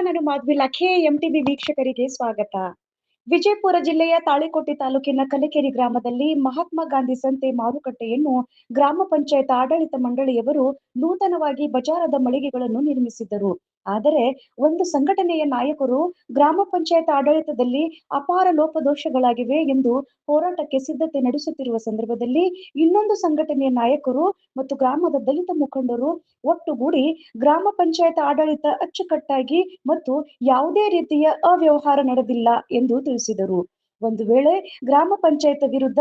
ನಾನು ಮಾಧವಿ ಲಖೆ ಎಂಟಿವಿ ವೀಕ್ಷಕರಿಗೆ ಸ್ವಾಗತ. ವಿಜಯಪುರ ಜಿಲ್ಲೆಯ ತಾಳಿಕೋಟೆ ತಾಲೂಕಿನ ಕಲಿಕೆರೆ ಗ್ರಾಮದಲ್ಲಿ ಮಹಾತ್ಮ ಗಾಂಧಿ ಸಂತೆ ಮಾರುಕಟ್ಟೆಯನ್ನು ಗ್ರಾಮ ಪಂಚಾಯತ್ ಆಡಳಿತ ಮಂಡಳಿಯವರು ನೂತನವಾಗಿ ಬಜಾರದ ಮಳಿಗೆಗಳನ್ನು ನಿರ್ಮಿಸಿದ್ದರು. ಆದರೆ ಒಂದು ಸಂಘಟನೆಯ ನಾಯಕರು ಗ್ರಾಮ ಪಂಚಾಯತ್ ಆಡಳಿತದಲ್ಲಿ ಅಪಾರ ಲೋಪದೋಷಗಳಾಗಿವೆ ಎಂದು ಹೋರಾಟಕ್ಕೆ ಸಿದ್ಧತೆ ನಡೆಸುತ್ತಿರುವ ಸಂದರ್ಭದಲ್ಲಿ ಇನ್ನೊಂದು ಸಂಘಟನೆಯ ನಾಯಕರು ಮತ್ತು ಗ್ರಾಮದ ದಲಿತ ಮುಖಂಡರು ಒಟ್ಟುಗೂಡಿ ಗ್ರಾಮ ಪಂಚಾಯತ್ ಆಡಳಿತ ಅಚ್ಚುಕಟ್ಟಾಗಿ ಮತ್ತು ಯಾವುದೇ ರೀತಿಯ ಅವ್ಯವಹಾರ ನಡೆದಿಲ್ಲ ಎಂದು ತಿಳಿಸಿದರು. ಒಂದು ವೇಳೆ ಗ್ರಾಮ ಪಂಚಾಯತ್ ವಿರುದ್ಧ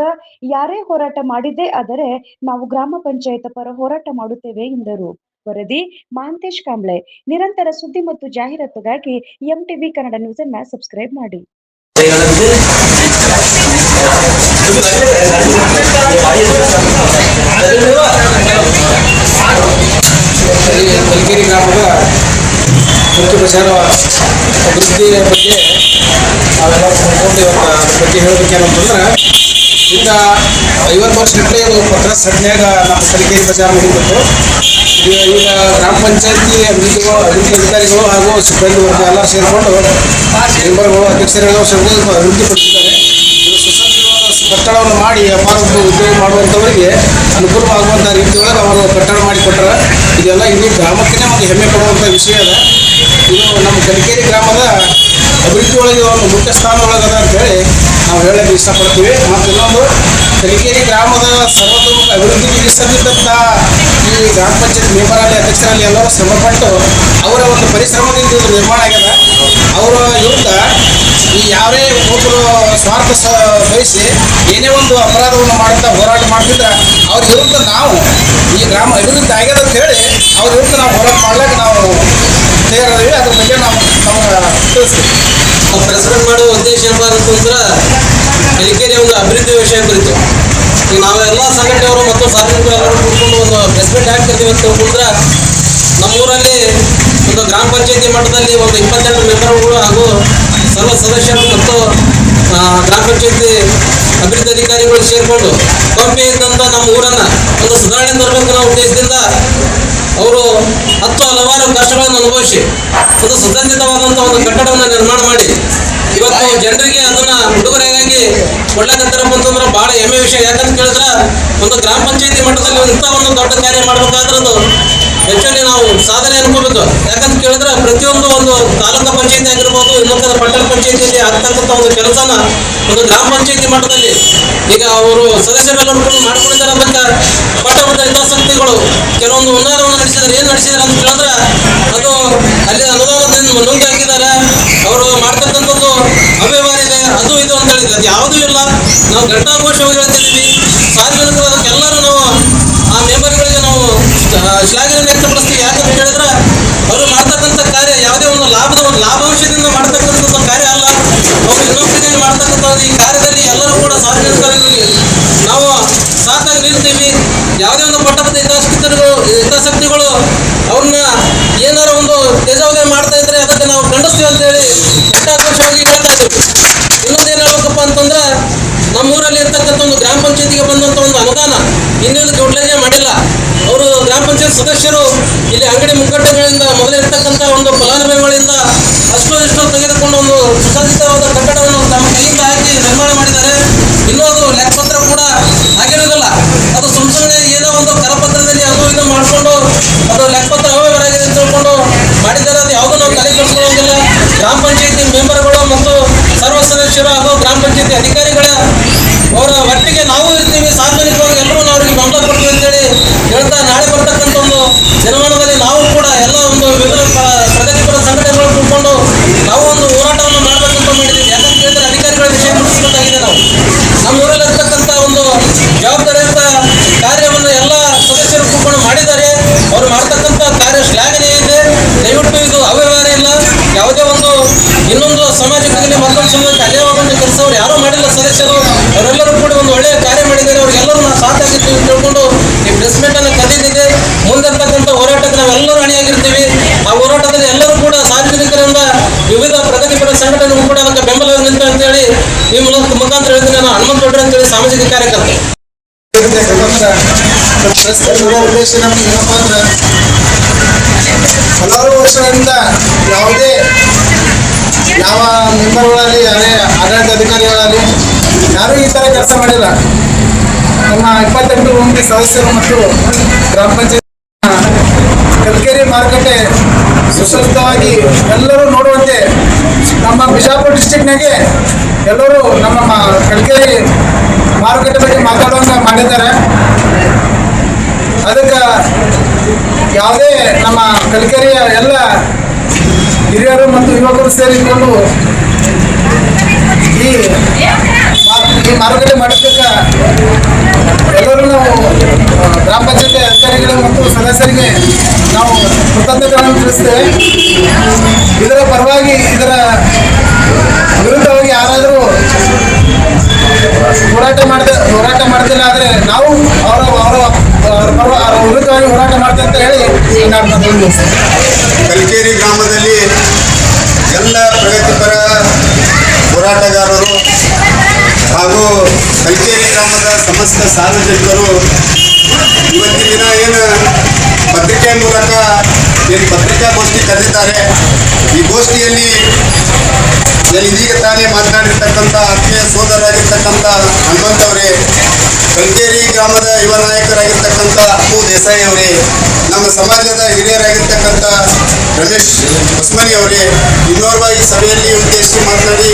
ಯಾರೇ ಹೋರಾಟ ಮಾಡಿದ್ದೇ ಆದರೆ ನಾವು ಗ್ರಾಮ ಪಂಚಾಯತ್ ಪರ ಹೋರಾಟ ಮಾಡುತ್ತೇವೆ ಎಂದರು. ವರದಿ ಮಹಾಂತೇಶ್ ಕಾಂಬ್ಳೆ. ನಿರಂತರ ಸುದ್ದಿ ಮತ್ತು ಜಾಹೀರಾತುಗಾಗಿ ಎಂಟಿವಿ ಕನ್ನಡ ನ್ಯೂಸ್ ಅನ್ನು ಸಬ್ಸ್ಕ್ರೈಬ್ ಮಾಡಿ. ಕಲಿಕೆರೆ ಗ್ರಾಮದ ಮುಖ್ಯ ಪ್ರಚಾರ ಅಭಿವೃದ್ಧಿಯ ಬಗ್ಗೆ ನಾವೆಲ್ಲ ತಿಳ್ಕೊಂಡು ಇವತ್ತು ಅದ್ರ ಬಗ್ಗೆ ಹೇಳಬೇಕೇನಂತಂದ್ರೆ, ಈಗ 50 ವರ್ಷಗಟ್ಟಲೆ ಇದು ಪತ್ರ ಸಡ್ನ್ಯಾಗ ನಮ್ಮ ಕಲಿಕೆರೆ ಪ್ರಚಾರ ಮುಗಿಬೇಕು. ಈಗ ಗ್ರಾಮ ಪಂಚಾಯತಿ ಅಭಿವೃದ್ಧಿ ಅಧಿಕಾರಿಗಳು ಹಾಗೂ ಸಿಬ್ಬಂದಿ ವರ್ಗ ಎಲ್ಲ ಸೇರಿಕೊಂಡು ಮೆಂಬರ್ಗಳು ಅಧ್ಯಕ್ಷರುಗಳು ಅಭಿವೃದ್ಧಿಪಡಿಸಿದ್ದಾರೆ. ಇದು ಸುಸಜ್ಜಿತವಾದ ಕಟ್ಟಡವನ್ನು ಮಾಡಿ ವ್ಯಾಪಾರ ಉದ್ಯೋಗ ಮಾಡುವಂಥವರಿಗೆ ಅನುಕೂಲವಾಗುವಂಥ ರೀತಿಯೊಳಗೆ ಅವರು ಕಟ್ಟಡ ಮಾಡಿಕೊಟ್ಟರೆ ಇದೆಲ್ಲ ಇಡೀ ಗ್ರಾಮಕ್ಕೇ ಒಂದು ಹೆಮ್ಮೆ ಪಡುವಂಥ ವಿಷಯ ಅದ. ಇದು ನಮ್ಮ ಕಲಿಕೆರೆ ಗ್ರಾಮದ ಅಭಿವೃದ್ಧಿ ಒಳಗೆ ಒಂದು ಮುಖ್ಯ ಸ್ಥಾನ ಒಳಗದ ಅಂತೇಳಿ ನಾವು ಹೇಳಕ್ಕೆ ಇಷ್ಟಪಡ್ತೀವಿ. ಮತ್ತು ಇನ್ನೊಂದು, ಕಲಿಕೆರೆ ಗ್ರಾಮದ ಸರ್ವತೋಮುಖ ಅಭಿವೃದ್ಧಿಗೆ ಸಲ್ಲಿಸಿದಂಥ ಈ ಗ್ರಾಮ ಪಂಚಾಯತ್ ಮೆಂಬರಲ್ಲಿ ಅಧ್ಯಕ್ಷರಲ್ಲಿ ಎಲ್ಲರೂ ಶ್ರಮಪಟ್ಟು ಅವರ ಒಂದು ಪರಿಶ್ರಮದಿಂದ ಇದು ನಿರ್ಮಾಣ ಆಗ್ಯದ. ಅವರ ವಿರುದ್ಧ ಈ ಯಾರೇ ಒಬ್ಬರು ಸ್ವಾರ್ಥ ಬಯಸಿ ಏನೇ ಒಂದು ಅಪರಾಧವನ್ನು ಮಾಡುತ್ತಾ ಹೋರಾಟ ಮಾಡ್ತಿದ್ರೆ ಅವ್ರ ವಿರುದ್ಧ ನಾವು ಈ ಗ್ರಾಮ ಅಭಿವೃದ್ಧಿ ಆಗ್ಯದ ಅಂತ ಹೇಳಿ ಅವ್ರ ವಿರುದ್ಧ ನಾವು ಹೋರಾಟ ಮಾಡ್ಲಿಕ್ಕೆ ನಾವು ತಯಾರಿದ್ದೀವಿ. ಅದ್ರ ಬಗ್ಗೆ ನಾವು ತಿಳಿಸ್ತೀವಿ. ನಾವು ಪ್ರೆಸಿಡೆಂಟ್ ಮಾಡುವ ಉದ್ದೇಶ ಏನಪ್ಪ ಅಂತಂದ್ರೆ ಕಲಿಕೆರೆ ಒಂದು ಅಭಿವೃದ್ಧಿ ವಿಷಯ ಕುರಿತು ಈಗ ನಾವೆಲ್ಲ ಸಂಘಟನೆಯವರು ಮತ್ತು ಸಾರ್ವಜನಿಕರು ಎಲ್ಲರೂ ಕೂತ್ಕೊಂಡು ಒಂದು ಪ್ರೆಸ್ಮೆಂಟ್ ಹಾಕ್ತಿರ್ತೀವಿ ಅಂತ ತಿಳ್ಕೊಂಡ್ರೆ, ನಮ್ಮೂರಲ್ಲಿ ಒಂದು ಗ್ರಾಮ ಪಂಚಾಯತಿ ಮಟ್ಟದಲ್ಲಿ ಒಂದು 28 ಮೆಂಬರ್ಗಳು ಹಾಗೂ ಸರ್ವ ಸದಸ್ಯರು ಮತ್ತು ಗ್ರಾಮ ಪಂಚಾಯತಿ ಅಭಿವೃದ್ಧಿ ಅಧಿಕಾರಿಗಳು ಸೇರಿಕೊಂಡು ಕಂಪನಿ ಇದ್ದಂಥ ನಮ್ಮ ಊರನ್ನು ಒಂದು ಸುಧಾರಣೆ ತರಬೇಕು ಅನ್ನೋ ಉದ್ದೇಶದಿಂದ ಅವರು ಹಲವಾರು ಕಷ್ಟಗಳನ್ನು ಅನುಭವಿಸಿ ಒಂದು ಸುಸಜ್ಜಿತವಾದಂಥ ಒಂದು ಕಟ್ಟಡವನ್ನು ನಿರ್ಮಾಣ ಮಾಡಿ ಇವತ್ತು ಜನರಿಗೆ ಅದನ್ನ ಉಡುಗೊರೆಯಾಗಿ ಕೊಡ್ಲಕತ್ತಾರಪ್ಪ ಅಂತಂದ್ರೆ ಬಹಳ ಹೆಮ್ಮೆ ವಿಷಯ. ಯಾಕಂತ ಕೇಳಿದ್ರೆ ಒಂದು ಗ್ರಾಮ ಪಂಚಾಯತಿ ಮಟ್ಟದಲ್ಲಿ ಇಂಥ ಒಂದು ದೊಡ್ಡ ಕಾರ್ಯ ಮಾಡ್ಬೇಕಾದ್ರದ್ದು ಆಕ್ಚುಲಿ ನಾವು ಸಾಧನೆ ಅನ್ಕೋಬೇಕು. ಯಾಕಂತ ಕೇಳಿದ್ರೆ ಪ್ರತಿಯೊಂದು ಒಂದು ತಾಲೂಕು ಪಂಚಾಯತಿ ಆಗಿರ್ಬೋದು, ಇನ್ನೊಂದು ಪಟ್ಟಣ ಪಂಚಾಯತಿಯಲ್ಲಿ ಆಗ್ತಕ್ಕಂಥ ಒಂದು ಕೆಲಸನ ಒಂದು ಗ್ರಾಮ ಪಂಚಾಯತಿ ಮಟ್ಟದಲ್ಲಿ ಈಗ ಅವರು ಸದಸ್ಯರೆಲ್ಲರೂ ಮಾಡ್ಕೊಂಡಿದ್ದಾರೆ. ಅದಕ್ಕೆ ಪಟ್ಟಣದ ಹಿತಾಸಕ್ತಿಗಳು ಕೆಲವೊಂದು ಉನ್ನತವನ್ನು ನಡೆಸಿದ್ದಾರೆ. ಏನು ನಡೆಸಿದ್ದಾರೆ ಅಂತ ಕೇಳಿದ್ರೆ ಅದು ಅಲ್ಲಿ ಅನುದಾನದಿಂದ ಮುಂದೆ ಹಾಕಿದ್ದಾರೆ. ಅವರು ಮಾಡ್ತಕ್ಕಂಥದ್ದು ಅವ್ಯವಹಾರ ಇದೆ, ಅದು ಇದು ಅಂತ ಹೇಳಿದ್ರೆ ಅದು ಯಾವುದೂ ಇಲ್ಲ. ನಾವು ಘಟನಾಘೋಷವಾಗಿ ಹೇಳ್ತಿದ್ದೀವಿ. ಸಾರ್ವಜನಿಕರು ಅದಕ್ಕೆಲ್ಲರೂ ನಾವು ಆ ಮೆಂಬರ್ಗಳಿಗೆ ನಾವು ಶ್ಲಾಘನೆ ವ್ಯಕ್ತಪಡಿಸ್ತೀವಿ. ಯಾಕಂತ ಹೇಳಿದ್ರೆ ಅವರು ಮಾಡ್ತಕ್ಕಂಥ ಕಾರ್ಯ ಯಾವುದೇ ಒಂದು ಲಾಭಾಂಶದಿಂದ ಮಾಡ್ತಕ್ಕಂಥದ್ದು ಕಾರ್ಯ ಅಲ್ಲ. ಅವರು ಇನ್ನೊಬ್ಬರಿಗೆ ಮಾಡ್ತಕ್ಕಂಥ ಈ ಕಾರ್ಯದಲ್ಲಿ ಎಲ್ಲರೂ ಕೂಡ ಸಾರ್ವಜನಿಕರಿಗೆ ನಾವು ಸಾಕಾಗಿ ನಿಲ್ತೀವಿ. ಯಾವುದೇ ಒಂದು ಪಟ್ಟಣದ ಹಿತಾಸಕ್ತಿಗಳು ಅವ್ರನ್ನ ಏನಾರ ಒಂದು ತೇಜಾವಧಿ ಮಾಡ್ತಾ ಇದ್ರೆ ಅದಕ್ಕೆ ನಾವು ಖಂಡಿಸ್ತೀವಿ ಅಂತೇಳಿ ಘಟನಾಘೋಷವಾಗಿ ಹೇಳ್ತಾ ಇದ್ದೀವಿ. ಇನ್ನೊಂದೇನು ಹೇಳ್ಬೇಕಪ್ಪ ಅಂತಂದ್ರೆ, ನಮ್ಮೂರಲ್ಲಿ ಇರ್ತಕ್ಕಂಥ ಒಂದು ಗ್ರಾಮ ಪಂಚಾಯತಿಗೆ ಬಂದಂಥ ಒಂದು ಅನುದಾನ ಇನ್ನೂ ಯುಟಿಲೈಸ್ ಮಾಡಿಲ್ಲ. ಅವರು ಗ್ರಾಮ ಪಂಚಾಯತ್ ಸದಸ್ಯರು ಇಲ್ಲಿ ಅಂಗಡಿ ಮುಗ್ಗಟ್ಟುಗಳಿಂದ ಮೊದಲಿರ್ತಕ್ಕಂಥ ಒಂದು ಫಲಾನುಭವಿಗಳಿಂದ ಅಷ್ಟು ಇಷ್ಟು ತೆಗೆದುಕೊಂಡು ಒಂದು ಸುಸಜ್ಜಿತವಾದ ಕಟ್ಟಡವನ್ನು ತಮ್ಮ ಕೈಯಿಂದ ಹಾಕಿ ನಿರ್ಮಾಣ ಮಾಡಿದ್ದಾರೆ. ಇನ್ನೂ ಅದು ಲೆಕ್ಕಪತ್ರ ಕೂಡ ಆಗಿರೋದಿಲ್ಲ. ಅದು ಸುಮ್ಮನೆ ಏನೋ ಒಂದು ಕರಪತ್ರದಲ್ಲಿ ಅದು ಇದು ಮಾಡಿಕೊಂಡು ಅದು ಲೆಕ್ಕಪತ್ರ ಅವ್ಯವಹಾರಾಗಿದೆ ಅಂತ ತಿಳ್ಕೊಂಡು ಮಾಡಿದ್ದಾರೆ. ಅದು ಯಾವುದೂ ನಾವು ತಲೆ ಕೆಡಿಸ್ಕೊಳ್ಳೋದಿಲ್ಲ. ಗ್ರಾಮ ಪಂಚಾಯತಿ ಮೆಂಬರ್ಗಳು ಮತ್ತು ಸರ್ವ ಸದಸ್ಯರು ಹಾಗೂ ಗ್ರಾಮ ಪಂಚಾಯತಿ ಅಧಿಕಾರಿಗಳ ಅವರ ಒಟ್ಟಿಗೆ ನಾವು ಇರ್ತೀವಿ. ಸಾರ್ವಜನಿಕವಾಗಿ ಎಲ್ಲರೂ ನಾವು ಅವರಿಗೆ ಬೆಂಬಲ ಕೊಡ್ತೀವಿ ಅಂತೇಳಿ ಹೇಳ್ತಾ, ನಾಳೆ ಬರ್ತಕ್ಕಂಥ ಒಂದು ದಿನಮಾನದಲ್ಲಿ ನಾವು ಕೂಡ ಎಲ್ಲ ಒಂದು ವಿವಿಧ ಪ್ರಗತಿಪರ ಸಂಘಟನೆಗಳು ಕೂತ್ಕೊಂಡು ನಾವು ಒಂದು ಹೋರಾಟವನ್ನು ಮಾಡಬೇಕಂತ ಮಾಡಿದ್ದೀವಿ. ಯಾಕಂತ ಹೇಳಿದ್ರೆ ಅಧಿಕಾರಿಗಳ ವಿಷಯ ಮುಗಿಸಬೇಕಾಗಿದೆ. ನಾವು ನಮ್ಮ ಊರಲ್ಲಿ ಇರ್ತಕ್ಕಂಥ ಒಂದು ಜವಾಬ್ದಾರಿಯುತ ಕಾರ್ಯವನ್ನು ಎಲ್ಲ ಸದಸ್ಯರು ಕೂತ್ಕೊಂಡು ಮಾಡಿದ್ದಾರೆ. ಅವರು ಮಾಡ್ತಕ್ಕಂಥ ಕಾರ್ಯ ಶ್ಲಾಘನೀಯ ಇದೆ. ದಯವಿಟ್ಟು ಇದು ಅವ್ಯವಹಾರ ಇಲ್ಲ. ಯಾವುದೇ ಒಂದು ಇನ್ನೊಂದು ಸಮಾಜಕ್ಕೆ ಮತ್ತೊಂದು ಸಮಾಜಕ್ಕೆ ಅನ್ಯಾಯವಾಗುವಂಥ ಕೆಲಸ ಅವರು ಯಾರೂ ಮಾಡಿಲ್ಲ. ಸದಸ್ಯರು ಅವರೆಲ್ಲರೂ ಕೂಡ ಒಂದು ಒಳ್ಳೆಯ ಕಾರ್ಯ ಮಾಡಿದ್ದಾರೆ. ಅವ್ರಿಗೆಲ್ಲರೂ ನಾವು ಸಾಕಾಗಿರ್ತೀವಿ ತಿಳ್ಕೊಂಡು ಈ ಪ್ರೆಸ್ಮೆಂಟ್ ಅನ್ನು ಕರೆದಿದೆ. ಮುಂದಿರ್ತಕ್ಕಂಥ ಹೋರಾಟಕ್ಕೆ ನಾವೆಲ್ಲರೂ ಅಣಿಯಾಗಿರ್ತೀವಿ. ಆ ಹೋರಾಟದಲ್ಲಿ ಎಲ್ಲರೂ ಕೂಡ ಸಾರ್ವಜನಿಕರಿಂದ ವಿವಿಧ ಪ್ರಗತಿಪರ ಸಂಘಟನೆಗಳು ಕೂಡ ಅದಕ್ಕೆ ಬೆಂಬಲ ನಿಂತ ಅಂತೇಳಿ ಈ ಮುಖಾಂತರ ಹೇಳ್ತೀನಿ. ನಾನು ಹನುಮಂತ ದೊಡ್ಡ ಅಂತೇಳಿ ಸಾಮಾಜಿಕ ಕಾರ್ಯಕರ್ತೆ. ಉದ್ದೇಶ ನಮ್ಗೆ ಏನಪ್ಪ ಅಂದ್ರೆ ಹಲವಾರು ವರ್ಷಗಳಿಂದ ಯಾವುದೇ ಯಾವ ಮೆಂಬರ್ಗಳಲ್ಲಿ ಯಾರೇ ಆಡಳಿತ ಅಧಿಕಾರಿಗಳಲ್ಲಿ ಯಾರೂ ಈ ಥರ ಕೆಲಸ ಮಾಡಿಲ್ಲ. ನಮ್ಮ 28 ಮಂದಿ ಸದಸ್ಯರು ಮತ್ತು ಗ್ರಾಮ ಪಂಚಾಯತ್ ಕಲ್ಕೆರೆ ಮಾರುಕಟ್ಟೆ ಸುಸಜ್ಜಿತವಾಗಿ ಎಲ್ಲರೂ ನೋಡುವಂತೆ ನಮ್ಮ ಬಿಜಾಪುರ ಡಿಸ್ಟಿಕ್ನಾಗೆ ಎಲ್ಲರೂ ನಮ್ಮ ಕಲ್ಕೆರೆ ಮಾರುಕಟ್ಟೆ ಬಗ್ಗೆ ಮಾತಾಡುವಂತ ಮಾಡಿದ್ದಾರೆ. ಅದಕ್ಕೆ ಯಾವುದೇ ನಮ್ಮ ಕಲ್ಕೆರೆಯ ಎಲ್ಲ ಹಿರಿಯರು ಮತ್ತು ಯುವಕರು ಸೇರಿಕೊಂಡು ಈ ಮಾರುಕಟ್ಟೆ ಮಾಡಿದ್ದಕ್ಕೆ ಎಲ್ಲರೂ ನಾವು ಗ್ರಾಮ ಪಂಚಾಯತಿ ಅಧಿಕಾರಿಗಳು ಮತ್ತು ಸದಸ್ಯರಿಗೆ ನಾವು ಕೃತಜ್ಞತೆಗಳನ್ನು ತಿಳಿಸ್ತೇವೆ. ಇದರ ಪರವಾಗಿ ಇದರ ವಿರುದ್ಧವಾಗಿ ಯಾರಾದರೂ ಹೋರಾಟ ಮಾಡ್ತಿಲ್ಲ ಆದರೆ ನಾವು ಅವರ ವಿರುದ್ಧವಾಗಿ ಹೋರಾಟ ಮಾಡ್ತೇವೆ ಅಂತ ಹೇಳಿ ಕಲ್ಕೆರೆ ಗ್ರಾಮದಲ್ಲಿ ಎಲ್ಲ ಪ್ರಗತಿಪರ ಹೋರಾಟಗಾರರು ಹಾಗೂ ಕಲ್ಕೆರೆ ಗ್ರಾಮದ ಸಮಸ್ತ ಸಾರ್ವಜನಿಕರು ಇವತ್ತಿನ ದಿನ ಏನು ಪತ್ರಿಕೆ ಮೂಲಕ ಏನು ಪತ್ರಿಕಾಗೋಷ್ಠಿ ಕರೆದಿದ್ದಾರೆ. ಈ ಗೋಷ್ಠಿಯಲ್ಲಿ ಇದೀಗ ತಾನೇ ಮಾತನಾಡಿರ್ತಕ್ಕಂಥ ಆತ್ಮೀಯ ಸೋದರರಾಗಿರ್ತಕ್ಕಂಥ ಹನುಮಂತವರೇ, ಕಲ್ಕೆರೆ ಗ್ರಾಮದ ಯುವ ನಾಯಕರಾಗಿರ್ತಕ್ಕಂಥ ಅಪ್ಪು ದೇಸಾಯಿ ಅವರೇ, ನಮ್ಮ ಸಮಾಜದ ಹಿರಿಯರಾಗಿರ್ತಕ್ಕಂಥ ರಮೇಶ್ ಹೊಸ್ಮನಿ ಅವರೇ, ಇನ್ನೋರ್ವ ಈ ಸಭೆಯಲ್ಲಿ ಉದ್ದೇಶಿಸಿ ಮಾತನಾಡಿ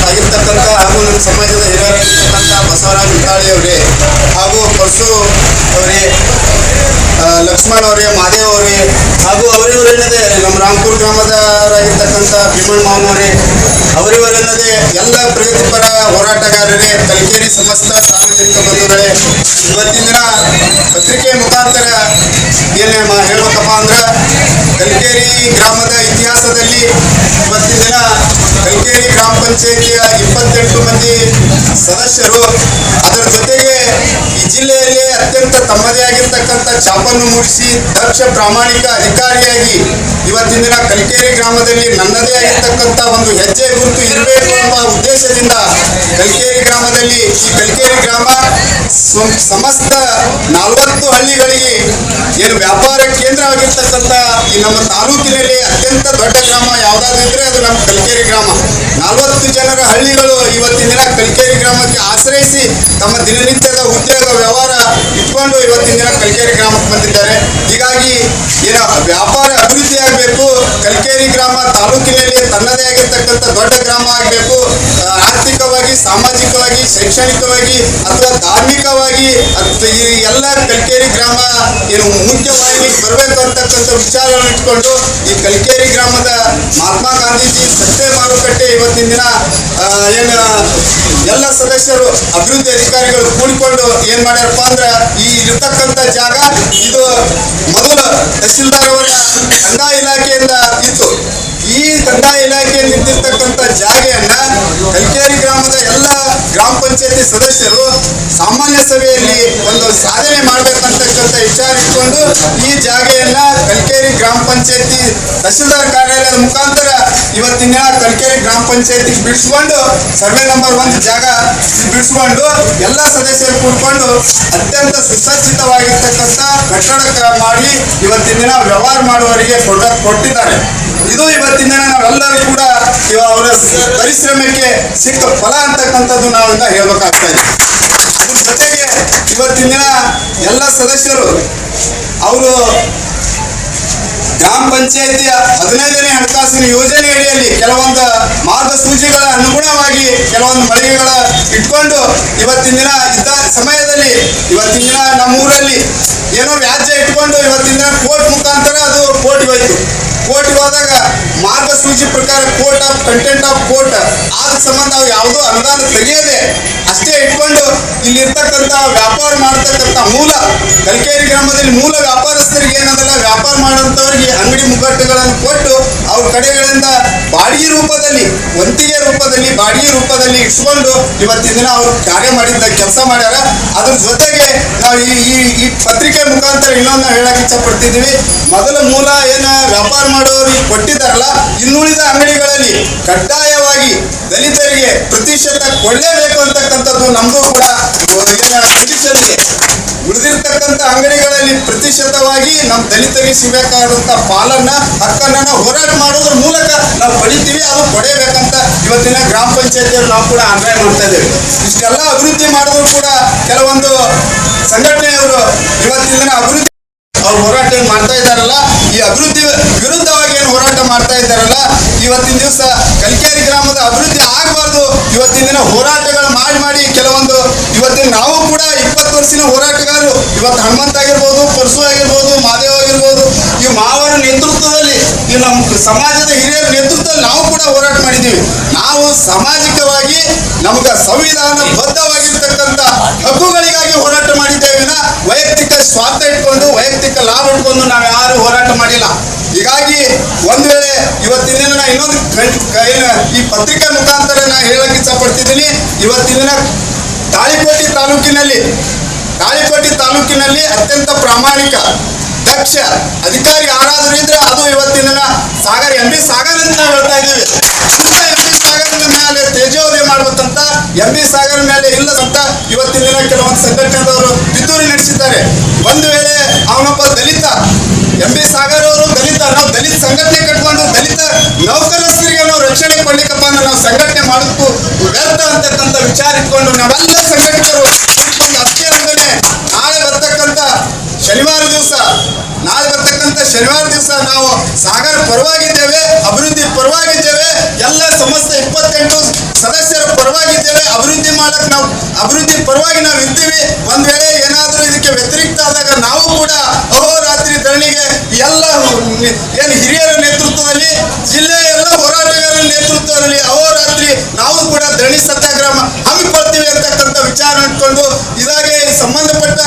ಆಗಿರ್ತಕ್ಕಂಥ ಹಾಗೂ ನಮ್ಮ ಸಮಾಜದ ಹಿರಿಯರಾಗಿರ್ತಕ್ಕಂಥ ಬಸವರಾಜ್ ಹುತ್ತಾಳಿ ಅವರೇ, ಹಾಗೂ ಪರಶು ಅವರೇ, ಲಕ್ಷ್ಮಣ್ ಅವರೇ, ಮಹಾದೇವ್ ಅವರೇ, ಹಾಗೂ ಅವರಿವರೆನ್ನದೇ ನಮ್ಮ ರಾಮ್ಪುರ್ ಗ್ರಾಮದವರಾಗಿರ್ತಕ್ಕಂಥ ಭೀಮಣ್ಣ ಮಾವನ್ ಅವರೇ, ಅವರಿವರೆನ್ನದೇ ಎಲ್ಲ ಪ್ರಗತಿಪರ ಹೋರಾಟಗಾರರೇ, ಕಲ್ಕೆರೆ ಸಮಸ್ತ ಸಾರ್ವಜನಿಕ ಬಂಧುಗಳೇ, ಇವತ್ತಿನ ದಿನ ಪತ್ರಿಕೆ ಮುಖಾಂತರ ಏನು ಹೇಳ್ಬೇಕಪ್ಪ ಅಂದ್ರೆ ಕಲ್ಕೆರೆ ಗ್ರಾಮದ ಇತಿಹಾಸದಲ್ಲಿ ಇವತ್ತಿನ ದಿನ ಕಲ್ಕೆರೆ ಗ್ರಾಮ ಪಂಚಾಯಿತಿಯ 28 ಮಂದಿ ಸದಸ್ಯರು, ಅದರ ಜೊತೆಗೆ ಈ ಜಿಲ್ಲೆಯಲ್ಲಿ ಅತ್ಯಂತ ತಮ್ಮದೇ ಆಗಿರ್ತಕ್ಕಂಥ ಛಾಪನ್ನು ಮೂಡಿಸಿ ದಕ್ಷ ಪ್ರಾಮಾಣಿಕ ಅಧಿಕಾರಿಯಾಗಿ ಇವತ್ತಿನ ದಿನ ಕಲ್ಕೆರೆ ಗ್ರಾಮದಲ್ಲಿ ನನ್ನದೇ ಆಗಿರ್ತಕ್ಕಂಥ ಒಂದು ಹೆಜ್ಜೆ ಗುರುತು ಇರಬೇಕು ಎಂಬ ಉದ್ದೇಶದಿಂದ ಕಲ್ಕೆರೆ ಗ್ರಾಮದಲ್ಲಿ ಈ ಕಲ್ಕೆರೆ ಗ್ರಾಮ ಸಮಸ್ತ 40 ಹಳ್ಳಿಗಳಿಗೆ ಏನು ವ್ಯಾಪಾರ ಕೇಂದ್ರವಾಗಿರ್ತಕ್ಕಂಥ ಈ ನಮ್ಮ ತಾಲೂಕಿನಲ್ಲಿ ಅತ್ಯಂತ ದೊಡ್ಡ ಗ್ರಾಮ ಯಾವುದಾದ್ರೂ ಇದ್ರೆ ಅದು ನಮ್ಮ ಕಲ್ಕೆರೆ ಗ್ರಾಮ. 40 ಜನರ ಹಳ್ಳಿಗಳು ಇವತ್ತಿನ ದಿನ ಕಲ್ಕೆರೆ ಗ್ರಾಮಕ್ಕೆ ಆಶ್ರಯಿಸಿ ತಮ್ಮ ದಿನನಿತ್ಯದ ಉದ್ಯೋಗ ವ್ಯವಹಾರ ಇಟ್ಕೊಂಡು ಇವತ್ತಿನ ದಿನ ಕಲ್ಕೆರೆ ಗ್ರಾಮಕ್ಕೆ ಬಂದಿದ್ದಾರೆ. ಹೀಗಾಗಿ ಏನು ವ್ಯಾಪಾರ ಅಭಿವೃದ್ಧಿ ಆಗಬೇಕು, ಕಲ್ಕೆರೆ ಗ್ರಾಮ ತಾಲೂಕಿನಲ್ಲಿ ತನ್ನದೇ ಆಗಿರ್ತಕ್ಕಂಥ ದೊಡ್ಡ ಗ್ರಾಮ ಆಗಬೇಕು, ಆರ್ಥಿಕವಾಗಿ, ಸಾಮಾಜಿಕವಾಗಿ, ಶೈಕ್ಷಣಿಕವಾಗಿ ಅಥವಾ ಧಾರ್ಮಿಕವಾಗಿ ಈ ಎಲ್ಲ ಕಲ್ಕೆರೆ ಗ್ರಾಮ ಏನು ಮುಖ್ಯವಾಗಿ ಬರಬೇಕು ಅಂತಕ್ಕಂಥ ವಿಚಾರವನ್ನು ಇಟ್ಕೊಂಡು ಈ ಕಲ್ಕೆರೆ ಗ್ರಾಮದ ಮಹಾತ್ಮ ಗಾಂಧೀಜಿ ಸತ್ಯ ಮಾರುಕಟ್ಟೆ ಇವತ್ತಿನ ದಿನ ಏನು ಎಲ್ಲ ಸದಸ್ಯರು ಅಭಿವೃದ್ಧಿ ಅಧಿಕಾರಿಗಳು ಕೂಡಿಕೊಂಡು ಏನ್ ಮಾಡ್ಯಾರಪ್ಪ ಅಂದ್ರೆ ಈ ಇರತಕ್ಕಂಥ ಜಾಗ ಇದು ಮೊದಲು ತಹಶೀಲ್ದಾರ್ ಅವರ ಕಂದಾಯ ಇಲಾಖೆಯಿಂದ ಇತ್ತು. ಈ ಕಂದಾಯ ಇಲಾಖೆಯಲ್ಲಿ ಇದ್ದಿರ್ತಕ್ಕಂಥ ಜಾಗೆಯನ್ನ ಕಲ್ಕೆರೆ ಗ್ರಾಮದ ಎಲ್ಲ ಗ್ರಾಮ ಪಂಚಾಯತಿ ಸದಸ್ಯರು ಸಾಮಾನ್ಯ ಸಭೆಯಲ್ಲಿ ಒಂದು ಸಾಧನೆ ಮಾಡ್ಬೇಕಂತಕ್ಕಂಥ ವಿಚಾರ ಇಟ್ಕೊಂಡು ಈ ಜಾಗೆಯನ್ನ ಕಲ್ಕೆರೆ ಗ್ರಾಮ ಪಂಚಾಯತಿ ತಹಶೀಲ್ದಾರ್ ಕಾರ್ಯಾಲಯದ ಮುಖಾಂತರ ಇವತ್ತಿನ ದಿನ ಕಲ್ಕೆರೆ ಗ್ರಾಮ ಪಂಚಾಯತಿ ಬಿಡಿಸ್ಕೊಂಡು ಸರ್ವೆ ನಂಬರ್ 1 ಜಾಗ ಬಿಡಿಸ್ಕೊಂಡು ಎಲ್ಲ ಸದಸ್ಯರು ಕೂಡ್ಕೊಂಡು ಅತ್ಯಂತ ಸುಸಜ್ಜಿತವಾಗಿರ್ತಕ್ಕಂಥ ಕಟ್ಟಡ ಮಾಡಿ ಇವತ್ತಿನ ದಿನ ವ್ಯವಹಾರ ಮಾಡುವವರಿಗೆ ಕೊಟ್ಟಿದ್ದಾರೆ. ಇದು ಇವತ್ತಿನ ದಿನ ನಾವೆಲ್ಲರೂ ಕೂಡ ಅವರ ಪರಿಶ್ರಮಕ್ಕೆ ಸಿಕ್ಕ ಫಲ ಅಂತಕ್ಕಂಥದ್ದು ನಾವಿಂದ ಹೇಳ್ಬೇಕಾಗ್ತಾ ಇದೆ. ಅದ್ರ ಜೊತೆಗೆ ಇವತ್ತಿನ ದಿನ ಎಲ್ಲ ಸದಸ್ಯರು ಅವರು ಗ್ರಾಮ ಪಂಚಾಯತಿಯ 15ನೇ ಹಣಕಾಸಿನ ಯೋಜನೆ ಅಡಿಯಲ್ಲಿ ಕೆಲವೊಂದು ಮಾರ್ಗಸೂಚಿಗಳ ಅನುಗುಣವಾಗಿ ಕೆಲವೊಂದು ಮಳಿಗೆಗಳ ಇಟ್ಕೊಂಡು ಇವತ್ತಿನ ದಿನ ಇದ್ದ ಸಮಯದಲ್ಲಿ ಇವತ್ತಿನ ದಿನ ನಮ್ಮೂರಲ್ಲಿ ಏನೋ ವ್ಯಾಜ್ಯ ಇಟ್ಕೊಂಡು ಇವತ್ತಿನ ದಿನ ಕೋರ್ಟ್ ಮುಖಾಂತರ ಅದು ಕೋರ್ಟ್ಗೆ ಹೋಯ್ತು. ಕೋರ್ಟ್ಗೆ ಹೋದಾಗ ಮಾರ್ಗಸೂಚಿ ಪ್ರಕಾರ court of content of court ಆದ ಸಂಬಂಧ ನಾವು ಯಾವುದೋ ಅನುದಾನ ತೆಗೆಯದೆ ಅಷ್ಟೇ ಇಟ್ಕೊಂಡು ಇಲ್ಲಿರ್ತಕ್ಕಂಥ ವ್ಯಾಪಾರ ಮಾಡತಕ್ಕಂಥ ಮೂಲ ಕಲ್ಕೆರೆ ಗ್ರಾಮದಲ್ಲಿ ಮೂಲ ವ್ಯಾಪಾರಸ್ಥರಿಗೆ ಏನದಲ್ಲ ವ್ಯಾಪಾರ ಮಾಡುವಂಥವ್ರಿಗೆ ಅಂಗಡಿ ಮುಗ್ಗಟ್ಟುಗಳನ್ನು ಕೊಟ್ಟು ಅವ್ರ ಕಡೆಗಳಿಂದ ಬಾಡಿಗೆ ರೂಪದಲ್ಲಿ ವಂತಿಗೆ ರೂಪದಲ್ಲಿ ಬಾಡಿಗೆ ರೂಪದಲ್ಲಿ ಇಟ್ಕೊಂಡು ಇವತ್ತಿನ ದಿನ ಅವರು ಕಾರ್ಯ ಮಾಡಿದ ಕೆಲಸ ಮಾಡ್ಯಾರ. ಅದ್ರ ಜೊತೆಗೆ ನಾವು ಈ ಪತ್ರಿಕೆ ಮುಖಾಂತರ ಇನ್ನೊಂದು ಹೇಳಕ್ ಇಚ್ಛಪಡ್ತಿದ್ದೀವಿ. ಮೊದಲ ಮೂಲ ಏನ ವ್ಯಾಪಾರ ಮಾಡೋರಿಗೆ ಕೊಟ್ಟಿದ್ದಾರಲ್ಲ, ಇನ್ನುಳಿದ ಅಂಗಡಿಗಳಲ್ಲಿ ಕಡ್ಡಾಯವಾಗಿ ದಲಿತರಿಗೆ ಪ್ರತಿಶತ ಕೊಳ್ಳೇಬೇಕು ಅಂತಕ್ಕಂಥದ್ದು ನಮಗೂ ಕೂಡ ಕಂಡೀಷನ್ ಇದೆ. ಉಳಿದಿರ್ತಕ್ಕಂಥ ಅಂಗಡಿಗಳಲ್ಲಿ ಪ್ರತಿಶತವಾಗಿ ನಮ್ಮ ದಲಿತರಿಗೆ ಸಿಗಬೇಕಾದಂತ ಪಾಲನ್ನ ಹಕ್ಕನ್ನ ನಾವು ಹೋರಾಟ ಮಾಡೋದ್ರ ಮೂಲಕ ನಾವು ಪಡಿತೀವಿ. ಅದು ಪಡೆಯಬೇಕಂತ ಇವತ್ತಿನ ಗ್ರಾಮ ಪಂಚಾಯತಿಯವರು ನಾವು ಕೂಡ ಆಗ್ರಹ ಮಾಡ್ತಾ ಇದ್ದೇವೆ. ಇಷ್ಟೆಲ್ಲ ಅಭಿವೃದ್ಧಿ ಮಾಡಿದ್ರು ಕೂಡ ಕೆಲವೊಂದು ಸಂಘಟನೆಯವರು ಇವತ್ತಿನ ದಿನ ಅಭಿವೃದ್ಧಿ ಅವ್ರು ಹೋರಾಟ ಏನ್ ಮಾಡ್ತಾ ಇದ್ದಾರಲ್ಲ, ಈ ಅಭಿವೃದ್ಧಿ ವಿರುದ್ಧವಾಗಿ ಏನು ಹೋರಾಟ ಮಾಡ್ತಾ ಇದ್ದಾರಲ್ಲ, ಇವತ್ತಿನ ದಿವಸ ಕಲ್ಕೇರಿ ಗ್ರಾಮದ ಅಭಿವೃದ್ಧಿ ಆಗಬಾರ್ದು. ಇವತ್ತಿನ ದಿನ ಹೋರಾಟಗಳು ಮಾಡಿ ಕೆಲವೊಂದು ಇವತ್ತಿನ ನಾವು ಕೂಡ 20 ವರ್ಷದ ಹೋರಾಟಗಾರರು. ಇವತ್ತು ಹನುಮಂತ ಆಗಿರ್ಬೋದು, ಪರಸು ಆಗಿರ್ಬೋದು, ಮಾದೇವ್ ಆಗಿರ್ಬೋದು, ಈ ಮಾವರ ನೇತೃತ್ವದಲ್ಲಿ, ಈ ನಮ್ಮ ಸಮಾಜದ ಹಿರಿಯರ ನೇತೃತ್ವದಲ್ಲಿ ನಾವು ಕೂಡ ಹೋರಾಟ ಮಾಡಿದ್ದೀವಿ. ನಾವು ಸಾಮಾಜಿಕವಾಗಿ ನಮ್ಗೆ ಸಂವಿಧಾನ ಬದ್ಧವಾಗಿರ್ತಕ್ಕಂಥ ಹಕ್ಕುಗಳಿಗಾಗಿ ಹೋರಾಟ ಮಾಡಿದ್ದೇವೆ ವಿನ ವೈಯಕ್ತಿಕ ಸ್ವಾರ್ಥ ಇಟ್ಕೊಂಡು ವೈಯಕ್ತಿಕ ಲಾಭ ಇಟ್ಕೊಂಡು ನಾವು ಯಾರು ಹೋರಾಟ ಮಾಡಿಲ್ಲ. ಹೀಗಾಗಿ ಒಂದು ವೇಳೆ ಇವತ್ತಿನ ದಿನ ಇನ್ನೊಂದು ಈ ಪತ್ರಿಕೆ ಮುಖಾಂತರ ನಾ ಹೇಳಕ್ ಇಷ್ಟಪಡ್ತಿದ್ದೀನಿ. ಇವತ್ತಿನ ದಿನ ತಾಳಿಕೋಟೆ ತಾಲೂಕಿನಲ್ಲಿ ಅತ್ಯಂತ ಪ್ರಾಮಾಣಿಕ ದಕ್ಷ ಅಧಿಕಾರಿ ಯಾರಾದರೂ ಇದ್ರೆ ಅದು ಇವತ್ತಿನ ದಿನ ಸಾಗರ್ MB ಸಾಗರ್ ಅಂತ ನಾವು ಹೇಳ್ತಾ ಇದ್ದೀವಿ. MB ಸಾಗರ್ನ ಮೇಲೆ ತೇಜೋದಯ ಮಾಡ್ಬೇಕಂತ, MB ಸಾಗರ್ ಮೇಲೆ ಇಲ್ಲದಂತ ಇವತ್ತಿನ ದಿನ ಕೆಲವೊಂದು ಸಂಘಟನೆದವರು ಪಿತೂರಿ ನಡೆಸಿದ್ದಾರೆ. ಒಂದು ವೇಳೆ ಅವನೊಬ್ಬ ದಲಿತ, MB ಸಾಗರ್ ಅವರು ದಲಿತ, ನಾವು ದಲಿತ ಸಂಘಟನೆ ಕಟ್ಕೊಂಡು ದಲಿತ ನೌಕರಸ್ಥರಿಗೆ ನಾವು ರಕ್ಷಣೆ ಕೊಡ್ಲಿಕ್ಕಪ್ಪ ಅಂದ್ರೆ ನಾವು ಸಂಘಟನೆ ಮಾಡೋದಕ್ಕೂ ವ್ಯರ್ಥ ಅಂತಕ್ಕಂಥ ವಿಚಾರ ಇಟ್ಕೊಂಡು ನಾವೆಲ್ಲ ಸಂಘಟನೆಗಳು ಅಷ್ಟೇ ಅಲ್ಲದೆ ನಾಳೆ ಬರ್ತಕ್ಕಂಥ ಶನಿವಾರ ದಿವಸ ನಾವು ಸಾಗರ ಪರವಾಗಿದ್ದೇವೆ, ಅಭಿವೃದ್ಧಿ ಪರವಾಗಿದ್ದೇವೆ, ಎಲ್ಲ ಸಮಸ್ತ 28 ಸದಸ್ಯರ ಪರವಾಗಿದ್ದೇವೆ. ಅಭಿವೃದ್ಧಿ ಪರವಾಗಿ ನಾವು ಇದ್ದೀವಿ. ಒಂದ್ ವೇಳೆ ಏನಾದರೂ ಇದಕ್ಕೆ ವ್ಯತಿರಿಕ್ತ ಆದಾಗ ನಾವು ಕೂಡ ಅಹೋರಾತ್ರಿ ಧರಣಿಗೆ ಎಲ್ಲ ಏನು ಹಿರಿಯರ ನೇತೃತ್ವದಲ್ಲಿ, ಜಿಲ್ಲೆಯ ಎಲ್ಲ ಹೋರಾಟಗಾರರ ನೇತೃತ್ವದಲ್ಲಿ ಅಹೋರಾತ್ರಿ ನಾವು ಕೂಡ ಧರಣಿ ಸತ್ಯಾಗ್ರಹ ಹಮ್ಮಿಕೊಳ್ತೀವಿ ಅಂತಕ್ಕಂಥ ವಿಚಾರ ಇಟ್ಕೊಂಡು ಇದಾಗೆ ಸಂಬಂಧಪಟ್ಟ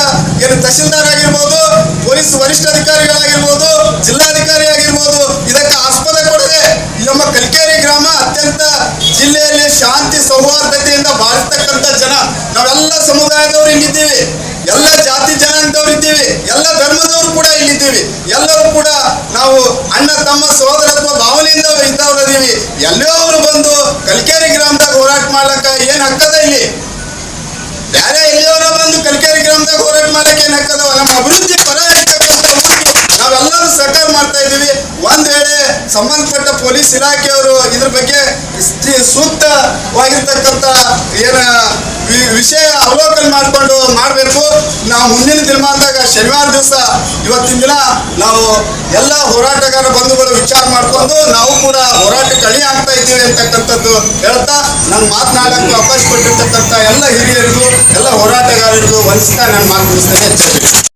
ಏನು ತಹಶೀಲ್ದಾರ್ ಆಗಿರ್ಬೋದು, ಪೊಲೀಸ್ ವರಿಷ್ಠಾಧಿಕಾರಿಗಳಾಗಿರ್ಬೋದು, ಜಿಲ್ಲಾಧಿಕಾರಿ ಆಗಿರ್ಬೋದು, ಇದಕ್ಕೆ ಆಸ್ಪದ ಕೊಡದೆ ನಮ್ಮ ಕಲ್ಕೇರಿ ಗ್ರಾಮ ಅತ್ಯಂತ ಜಿಲ್ಲೆಯಲ್ಲಿ ಶಾಂತಿ ಸೌಹಾರ್ದತೆಯಿಂದ ಬಾಳ್ತಕ್ಕಂಥ ಜನ, ನಾವೆಲ್ಲ ಸಮುದಾಯದವರು ಇಲ್ಲಿದ್ದೀವಿ, ಎಲ್ಲ ಜಾತಿ ಜನಾಂಗದವರು ಇದ್ದೀವಿ, ಎಲ್ಲ ಧರ್ಮದವರು ಕೂಡ ಇಲ್ಲಿದ್ದೀವಿ. ಎಲ್ಲರೂ ಕೂಡ ನಾವು ಅಣ್ಣ ತಮ್ಮ ಸಹೋದರತ್ವ ಭಾವನೆಯಿಂದ ಇದ್ದವರಿದ್ದೀವಿ. ಎಲ್ಲರೂ ಬಂದು ಕಲ್ಕೇರಿ ಗ್ರಾಮದಾಗ ಹೋರಾಟ ಮಾಡ್ಲಕ್ಕ ಏನ್ ಹಕ್ಕದ? ಇಲ್ಲಿ ಬೇರೆ ಎಲ್ಲಿಯವರ ಬಂದು ಕಲ್ಕೇರಿ ಗ್ರಾಮದಾಗ ಹೋರಾಟ ಮಾಡ್ಲಿಕ್ಕೆ ಏನ್ ಹಕ್ಕದವ? ನಮ್ಮ ಅಭಿವೃದ್ಧಿ ಪರ ಇರ್ತಕ್ಕಂಥ ನಾವೆಲ್ಲರೂ ಸಹಕಾರ ಮಾಡ್ತಾ ಇದ್ದೀವಿ. ಒಂದ್ ವೇಳೆ ಸಂಬಂಧಪಟ್ಟ ಪೊಲೀಸ್ ಇಲಾಖೆಯವರು ಇದ್ರ ಬಗ್ಗೆ ಸೂಕ್ತವಾಗಿರ್ತಕ್ಕಂಥ ಏನ ವಿಷಯ ಅವಲೋಕನ ಮಾಡಿಕೊಂಡು ಮಾಡಬೇಕು. ನಾವು ಮುಂದಿನ ದಿನಮಾನದಾಗ ಶನಿವಾರ ದಿವಸ ಇವತ್ತಿನ ದಿನ ನಾವು ಎಲ್ಲ ಹೋರಾಟಗಾರ ಬಂಧುಗಳು ವಿಚಾರ ಮಾಡಿಕೊಂಡು ನಾವು ಕೂಡ ಹೋರಾಟಕ್ಕೆ ಅಣಿ ಆಗ್ತಾ ಇದ್ದೀವಿ ಅಂತಕ್ಕಂಥದ್ದು ಹೇಳ್ತಾ ನಾನು ಮಾತನಾಡಕ್ಕೆ ಅವಕಾಶ ಕೊಟ್ಟಿರ್ತಕ್ಕಂಥ ಎಲ್ಲ ಹಿರಿಯರಿಗೂ ಎಲ್ಲ ಹೋರಾಟಗಾರರಿಗೂ ವಂಚಿಸ್ತಾ ನಾನು ಮಾತು ಮುಗಿಸ್ತೇನೆ.